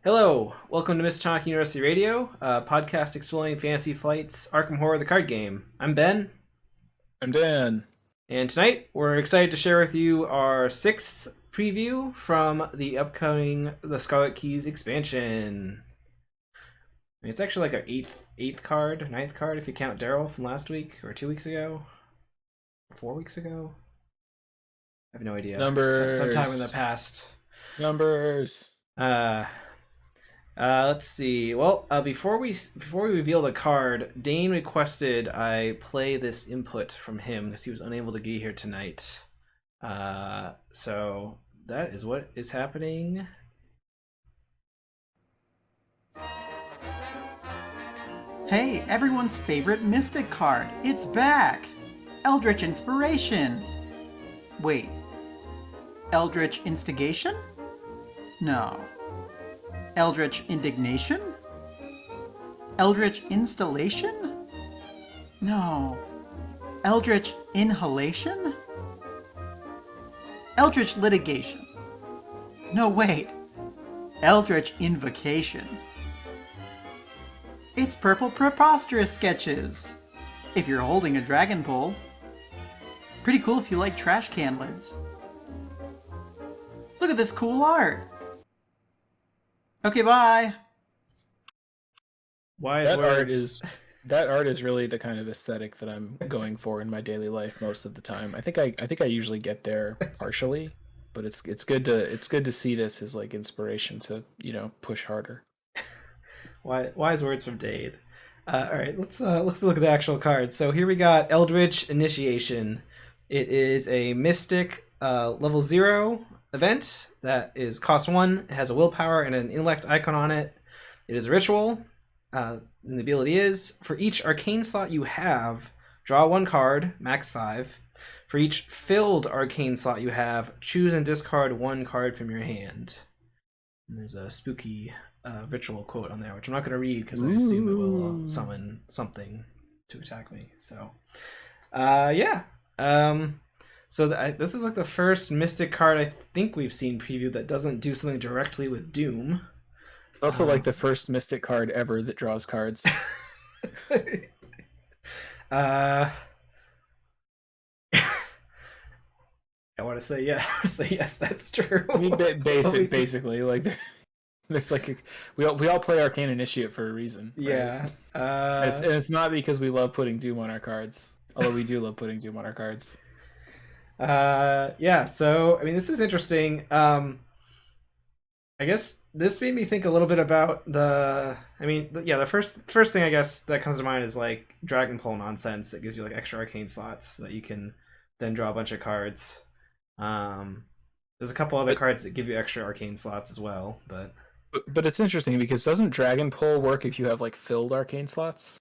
Hello, welcome to Miss Talk University Radio, a podcast exploring Fantasy Flight's Arkham Horror the card game. I'm Ben, I'm Dan. and tonight we're excited to share with you our sixth preview from the upcoming The Scarlet Keys expansion. It's actually like our ninth card if you count Daryl from last week or 2 weeks ago, 4 weeks ago. I have no idea. Numbers. Sometime in the past. Numbers. Let's see. Well, before we reveal the card, Dane requested I play this input from him because he was unable to get here tonight. So that is what is happening. Hey, everyone's favorite Mystic card. It's back! Eldritch Inspiration! Wait. Eldritch Instigation? No. Eldritch Indignation? Eldritch Installation? No. Eldritch Inhalation? Eldritch Litigation? No, wait. Eldritch Invocation. It's Purple Preposterous Sketches! If you're holding a dragon pole. Pretty cool if you like trash can lids. Look at this cool art! Okay, bye! That art is really the kind of aesthetic that I'm going for in my daily life most of the time. I think I usually get there partially, but it's good to see this as like inspiration to, push harder. Wise words from Dade. All right, let's look at the actual card. So here we got Eldritch Initiation. It is a Mystic level 0 event that is cost 1. It has a willpower and an intellect icon on it. It is a ritual. And the ability is for each arcane slot you have, draw 1 card, max 5. For each filled arcane slot you have, choose and discard 1 card from your hand. And there's a spooky ritual quote on there, which I'm not going to read because I assume it will summon something to attack me. So, yeah. So this is like the first Mystic card I think we've seen previewed that doesn't do something directly with Doom. It's also like the first Mystic card ever that draws cards. I want to say yeah. I want to say yes, that's true. I mean, basically, like there's like we all play Arcane Initiate for a reason. Right? Yeah. And it's not because we love putting Doom on our cards, although we do love putting Doom on our cards. Yeah. So I mean, this is interesting. I guess this made me think a little bit about the first thing I guess that comes to mind is like Dragon Pole nonsense that gives you like extra arcane slots so that you can then draw a bunch of cards. There's a couple other cards that give you extra arcane slots as well, but it's interesting because doesn't Dragon Pole work if you have like filled arcane slots?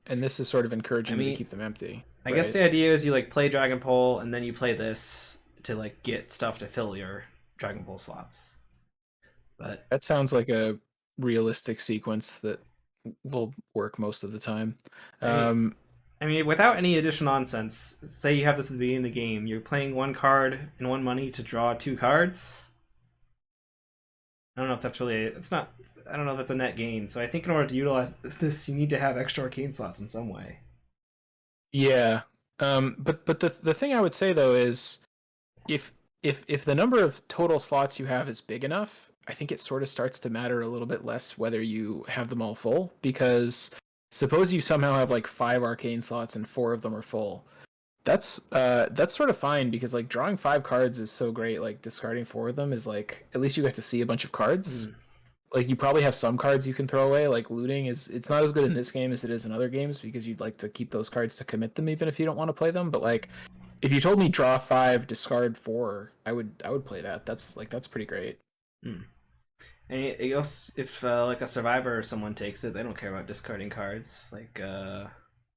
And this is sort of encouraging me to keep them empty. I guess the idea is you like play Dragon Pole and then you play this to like get stuff to fill your Dragon Pole slots. But that sounds like a realistic sequence that will work most of the time. I mean, without any additional nonsense, say you have this at the beginning of the game, you're playing 1 card and 1 money to draw 2 cards. I don't know if that's really... I don't know if that's a net gain. So I think in order to utilize this, you need to have extra arcane slots in some way. Yeah. But the thing I would say though is if the number of total slots you have is big enough, I think it sort of starts to matter a little bit less whether you have them all full, because suppose you somehow have like 5 arcane slots and 4 of them are full. That's sort of fine because like drawing 5 cards is so great. Like discarding 4 of them is like at least you get to see a bunch of cards. Like you probably have some cards you can throw away. Like looting it's not as good in this game as it is in other games because you'd like to keep those cards to commit them even if you don't want to play them. But like if you told me draw 5, discard 4, I would play that. That's pretty great. And it goes if like a survivor or someone takes it, they don't care about discarding cards. Like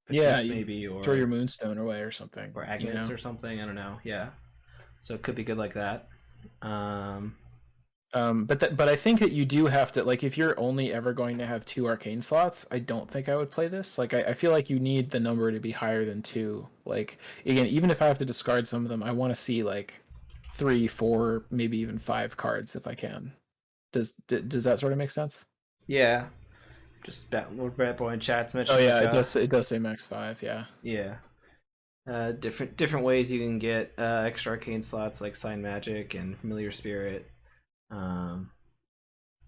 maybe or throw your Moonstone away or something, or Agnes or something. I don't know. Yeah, so it could be good like that. But I think that you do have to, like, if you're only ever going to have 2 arcane slots, I don't think I would play this. Like, I feel like you need the number to be higher than 2. Like, again, even if I have to discard some of them, I want to see, like, 3, 4, maybe even 5 cards if I can Does that sort of make sense? Yeah, just Lord Bad Boy in chat's Oh mentioned yeah, like it does say max 5. Yeah. yeah. Different ways you can get extra arcane slots like Sign Magic and Familiar Spirit. Um,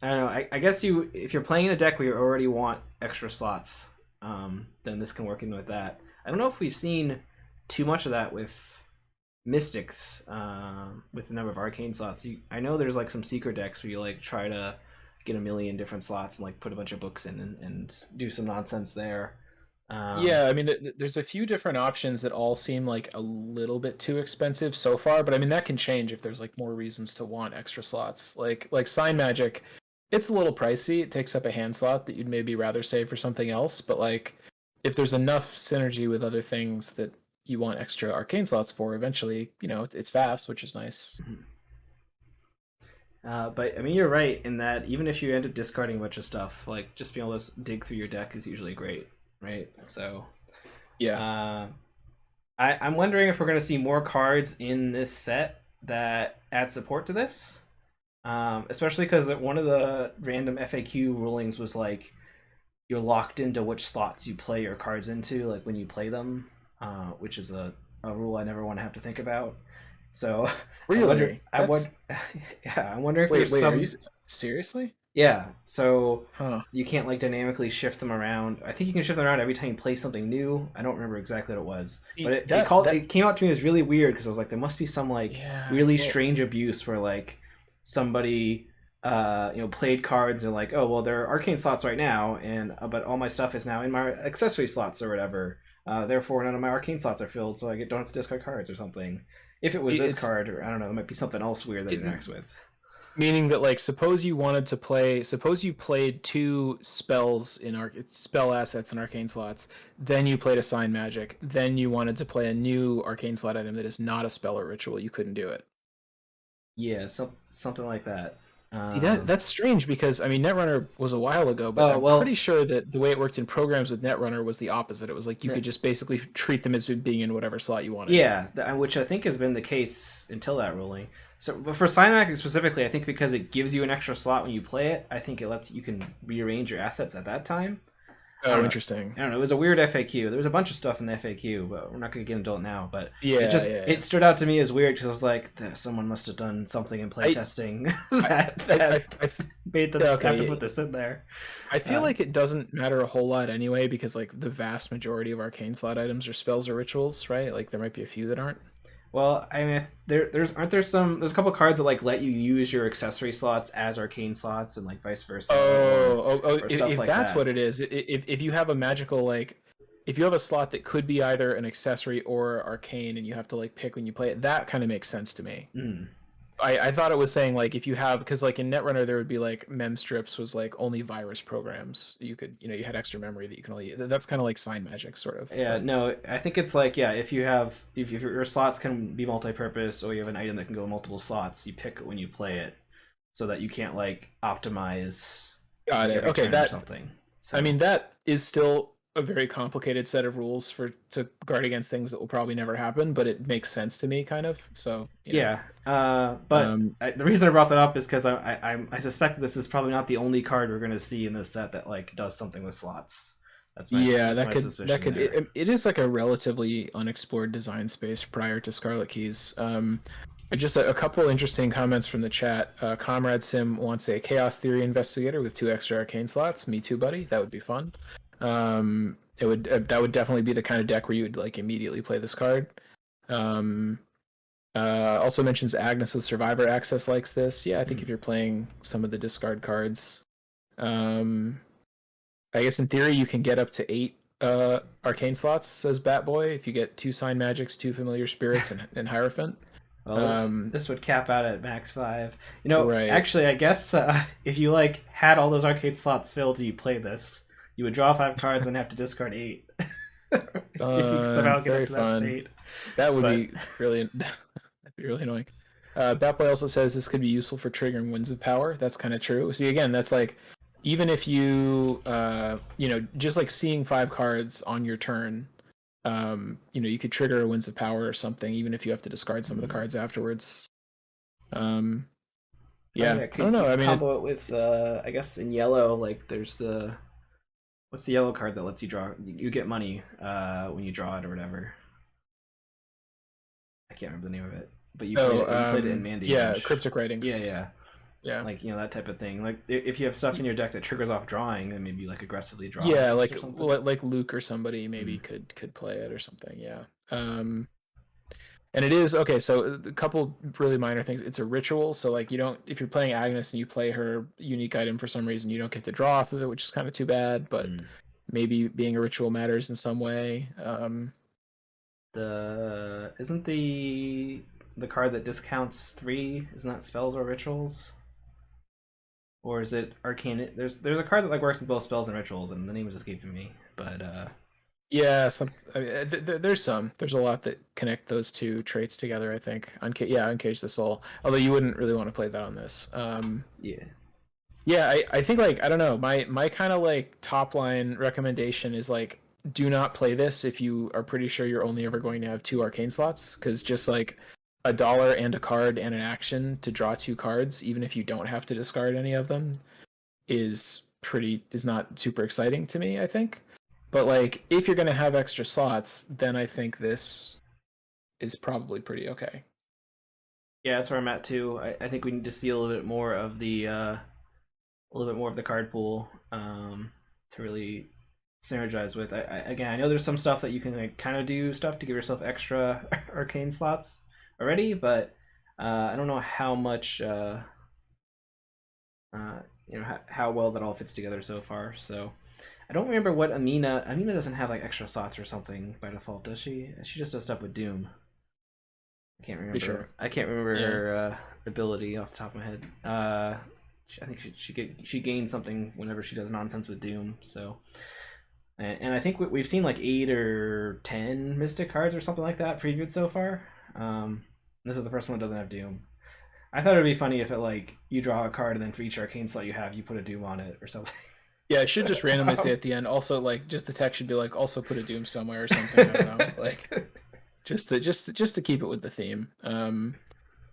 I don't know. I guess if you're playing in a deck where you already want extra slots, then this can work in with that. I don't know if we've seen too much of that with Mystics, with the number of arcane slots. I know there's like some secret decks where you like try to get a million different slots and like put a bunch of books in and do some nonsense there. Yeah, I mean, there's a few different options that all seem like a little bit too expensive so far, but I mean that can change if there's like more reasons to want extra slots. Like Sign Magic, it's a little pricey. It takes up a hand slot that you'd maybe rather save for something else, but like if there's enough synergy with other things that you want extra arcane slots for, eventually, it's fast, which is nice. But I mean, you're right in that even if you end up discarding a bunch of stuff, like just being able to dig through your deck is usually great, right? So, Yeah. I'm wondering if we're going to see more cards in this set that add support to this, especially because one of the random FAQ rulings was like you're locked into which slots you play your cards into, like when you play them, which is a rule I never want to have to think about. So Really? I wonder, yeah, I wonder if there's Wait, some. are you seriously? Yeah, so Huh. you can't like dynamically shift them around. I think you can shift them around every time you play something new. I don't remember exactly what it was, but it came out to me as really weird because I was like, there must be some like Yeah, really well, strange abuse where like somebody played cards and like, oh well, there are arcane slots right now, and but all my stuff is now in my accessory slots or whatever. Therefore, none of my arcane slots are filled, so don't have to discard cards or something. If it was this it's card, or I don't know, there might be something else weird that it interacts with. meaning that like suppose you played two spell assets and arcane slots, then you played a Sign Magic, then you wanted to play a new arcane slot item that is not a spell or ritual, you couldn't do it. Yeah, something like that. See, that's strange because I mean Netrunner was a while ago, but Oh I'm pretty well, sure that the way it worked in programs with Netrunner was the opposite. It was like you could just basically treat them as being in whatever slot you wanted. yeah, which I think has been the case until that ruling. So, but for Sign Magic specifically, I think because it gives you an extra slot when you play it, I think you can rearrange your assets at that time. I Oh, don't know. interesting. I don't know. It was a weird FAQ. There was a bunch of stuff in the FAQ, but we're not going to get into it now. But Yeah, it stood out to me as weird because I was like, someone must have done something in playtesting that made them have to put this in there. I feel like it doesn't matter a whole lot anyway because like the vast majority of arcane slot items are spells or rituals, right? Like there might be a few that aren't. Well, I mean, there's a couple cards that like let you use your accessory slots as arcane slots and like vice versa. Or If like that's that. what it is, if you have a magical like, if you have a slot that could be either an accessory or arcane, and you have to like pick when you play it, that kind of makes sense to me. Mm. I thought it was saying like if you have, because like in Netrunner there would be like mem strips was like only virus programs you could, you had extra memory that you can only, that's kind of like Sign Magic sort of. Yeah, but... no, I think it's like, yeah, if your slots can be multi-purpose or you have an item that can go in multiple slots, you pick it when you play it so that you can't like optimize. Got it. Okay, or something. So. I mean that is still a very complicated set of rules to guard against things that will probably never happen, but it makes sense to me kind of. So yeah, but the reason I brought that up is because I suspect this is probably not the only card we're going to see in this set that like does something with slots. That's my suspicion. It is like a relatively unexplored design space prior to Scarlet Keys. Just a couple interesting comments from the chat. Comrade Sim wants a Chaos Theory Investigator with 2 extra arcane slots. Me too, buddy. That would be fun. It would that would definitely be the kind of deck where you would like immediately play this card. Also mentions Agnes with Survivor Access likes this. Yeah, I think if you're playing some of the discard cards, I guess in theory you can get up to 8 arcane slots, says Batboy, if you get 2 Sign Magics, 2 Familiar Spirits, and Hierophant. Well, this would cap out at max 5. Right. Actually, I guess if you like had all those arcade slots filled and you play this, you would draw 5 cards and have to discard 8. If you could somehow get up to that state. That would be really that'd be really annoying. Batboy also says this could be useful for triggering Winds of Power. That's kind of true. See, again, that's like even if you just like seeing 5 cards on your turn, you could trigger a Winds of Power or something, even if you have to discard some of the cards afterwards. Yeah, yeah, I don't know. you I could mean, combo it with I guess in yellow, like there's the what's the yellow card that lets you draw? You get money when you draw it or whatever. I can't remember the name of it, but you played it in Mandy a yeah, bunch. cryptic writings. Yeah. Yeah. Like that type of thing. Like if you have stuff in your deck that triggers off drawing, then maybe like aggressively draw. Yeah, or like something. like Luke or somebody maybe could play it or something. Yeah. And it is okay. So a couple really minor things. It's a ritual, so like you don't if you're playing Agnes and you play her unique item for some reason, you don't get to draw off of it, which is kind of too bad. But maybe being a ritual matters in some way. Isn't the card that discounts 3, isn't that spells or rituals? Or is it arcane? There's a card that like works with both spells and rituals, and the name is escaping me. But Yeah, there's a lot that connect those two traits together. I think Uncage the Soul. Although you wouldn't really want to play that on this. Yeah, I think like I don't know. My kind of like top line recommendation is like do not play this if you are pretty sure you're only ever going to have 2 arcane slots, because just like $1 and a card and an action to draw 2 cards, even if you don't have to discard any of them, is not super exciting to me, I think. But like if you're gonna have extra slots, then I think this is probably pretty okay. yeah, that's where I'm at too. I think we need to see a little bit more of the card pool to really synergize with. I know there's some stuff that you can like kind of do stuff to give yourself extra arcane slots already, but I don't know how much how well that all fits together so far. So I don't remember what Amina doesn't have like extra slots or something by default, does she? She just does stuff with Doom. I can't remember. Sure. I can't remember her ability off the top of my head. I think she gains something whenever she does nonsense with Doom. So, and I think we've seen like 8 or 10 Mystic cards or something like that previewed so far. This is the first one that doesn't have Doom. I thought it would be funny if it like you draw a card and then for each arcane slot you have, you put a Doom on it or something. Yeah, it should just randomly say at the end. Also, like just the text should be like also put a Doom somewhere or something. I don't know, like just to keep it with the theme.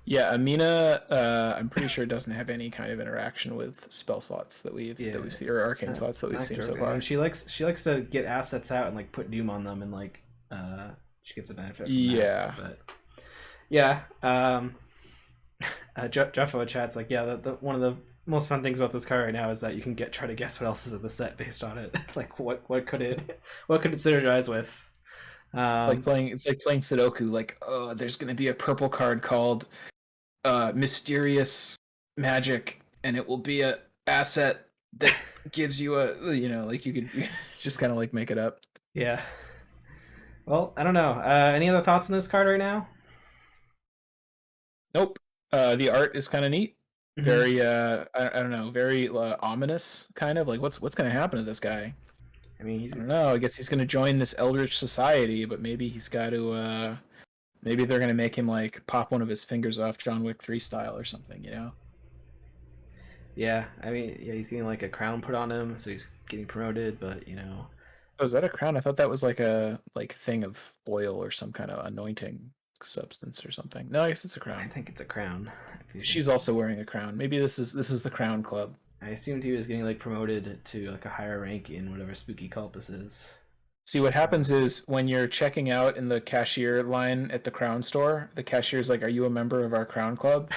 Yeah, Amina, I'm pretty sure doesn't have any kind of interaction with spell slots that we've seen, or arcane slots that we've seen so far. And she likes to get assets out and like put Doom on them, and like she gets a benefit from that. But yeah, Jeffo chat's like, yeah, the one of the most fun things about this card right now is that you can try to guess what else is in the set based on it. Like what could it synergize with? It's like playing Sudoku. Like, oh, there's going to be a purple card called Mysterious Magic, and it will be a asset that gives you a like you could just kind of like make it up. Yeah. Well, I don't know. Any other thoughts on this card right now? Nope. The art is kind of neat. Very I don't know, very ominous kind of like what's going to happen to this guy. I mean, I don't know. I guess he's going to join this Eldritch society, but maybe he's got to maybe they're going to make him like pop one of his fingers off John Wick 3 style or something, Yeah, I mean, yeah, he's getting like a crown put on him, so he's getting promoted, but Oh, is that a crown? I thought that was like a thing of oil or some kind of anointing substance or something. No, I guess it's a crown. I think it's a crown. She's also wearing a crown. Maybe this is the crown club. I assumed he was getting like promoted to like a higher rank in whatever spooky cult this is. See, what happens is when you're checking out in the cashier line at the crown store, the cashier's like, "Are you a member of our crown club?"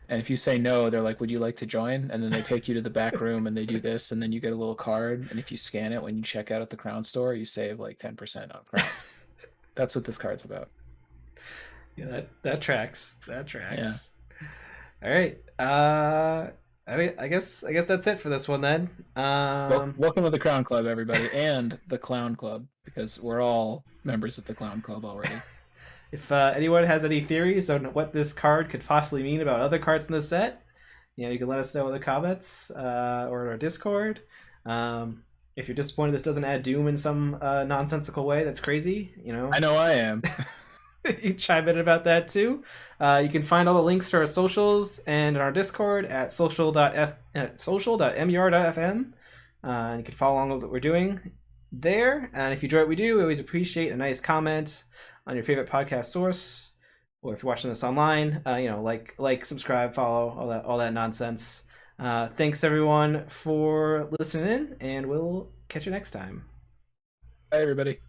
And if you say no, they're like, "Would you like to join?" And then they take you to the back room and they do this, and then you get a little card, and if you scan it when you check out at the crown store, you save like 10% on crowns. That's what this card's about. Yeah, that tracks. Yeah. All right. I guess that's it for this one then. Welcome to the Crown Club, everybody, and the Clown Club, because we're all members of the Clown Club already. If anyone has any theories on what this card could possibly mean about other cards in the set, you can let us know in the comments or in our Discord. If you're disappointed this doesn't add Doom in some nonsensical way, that's crazy. I know I am. You chime in about that too. You can find all the links to our socials and in our Discord at social.mur.fm. And you can follow along with what we're doing there. And if you enjoy what we do, we always appreciate a nice comment on your favorite podcast source. or if you're watching this online, like, subscribe, follow, all that nonsense. Thanks everyone for listening in, and we'll catch you next time. Bye, everybody.